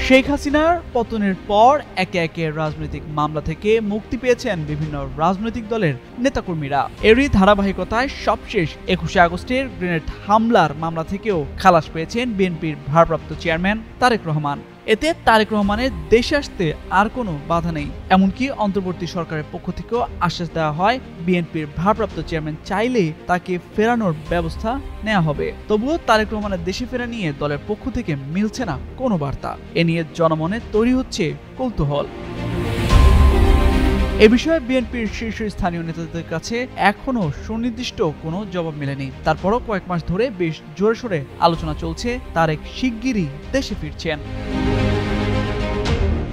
শেখ হাসিনার পতনের পর একে একে রাজনৈতিক মামলা থেকে মুক্তি পেয়েছেন বিভিন্ন রাজনৈতিক দলের নেতাকর্মীরা। এরই ধারাবাহিকতায় সবশেষ ২১শে আগস্টের গ্রেনেড হামলার মামলা থেকেও খালাস পেয়েছেন বিএনপির ভারপ্রাপ্ত চেয়ারম্যান তারেক রহমান। এতে তারেক রহমানের দেশে আসতে আর কোনো বাধা নেই, এমনকি অন্তর্বর্তী সরকারের পক্ষ থেকেও আশ্বাস দেওয়া হয় বিএনপির ভারপ্রাপ্ত চেয়ারম্যান চাইলে তাকে ফেরানোর ব্যবস্থা নেওয়া হবে। তবুও তারেক রহমানের দেশে ফেরা নিয়ে দলের পক্ষ থেকে মিলছে না কোনো বার্তা। এ নিয়ে জনমনে তৈরি হচ্ছে কৌতূহল। এ বিষয়ে বিএনপির শীর্ষস্থানীয় নেতাদের কাছে এখনো সুনির্দিষ্ট কোনো জবাব মেলেনি। তারপরও কয়েক মাস ধরে বেশ জোরে সোরে আলোচনা চলছে তারেক শিগগিরই দেশে ফিরছেন।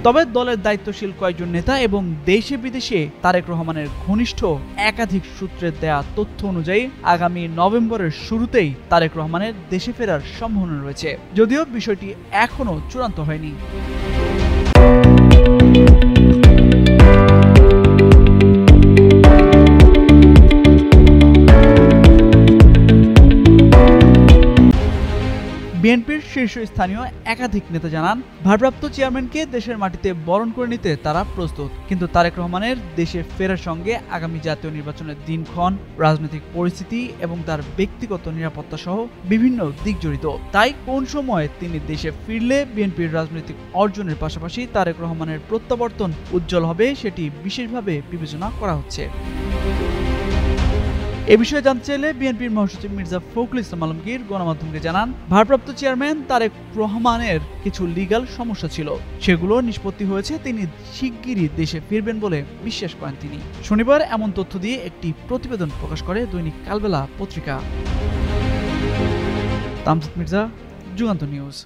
তবে দলের দায়িত্বশীল কয়েকজন নেতা এবং দেশে বিদেশে তারেক রহমানের ঘনিষ্ঠ একাধিক সূত্রের দেয়া তথ্য অনুযায়ী আগামী নভেম্বরের শুরুতেই তারেক রহমানের দেশে ফেরার সম্ভাবনা রয়েছে, যদিও বিষয়টি এখনো চূড়ান্ত হয়নি। বিএনপির শীর্ষস্থানীয় একাধিক নেতা জানান, ভারপ্রাপ্ত চেয়ারম্যানকে দেশের মাটিতে বরণ করে নিতে তারা প্রস্তুত, কিন্তু তারেক রহমানের দেশে ফেরার সঙ্গে আগামী জাতীয় নির্বাচনের দিনক্ষণ, রাজনৈতিক পরিস্থিতি এবং তার ব্যক্তিগত নিরাপত্তা সহ বিভিন্ন দিক জড়িত। তাই কোন সময় তিনি দেশে ফিরলে বিএনপির রাজনৈতিক অর্জনের পাশাপাশি তারেক রহমানের প্রত্যাবর্তন উজ্জ্বল হবে সেটি বিশেষভাবে বিবেচনা করা হচ্ছে। এ বিষয়ে জানতে চাইলে বিএনপির মহাসচিব মির্জা ফখরুল ইসলাম আলমগীর গণমাধ্যমকে জানান, ভারপ্রাপ্ত চেয়ারম্যান তারেক রহমানের কিছু লিগ্যাল সমস্যা ছিল, সেগুলো নিষ্পত্তি হয়েছে, তিনি শিগগিরই দেশে ফিরবেন বলে বিশ্বাস করেন তিনি। শনিবার এমন তথ্য দিয়ে একটি প্রতিবেদন প্রকাশ করে দৈনিক কালবেলা পত্রিকা। তামজিদ মির্জা, যুগান্তর নিউজ।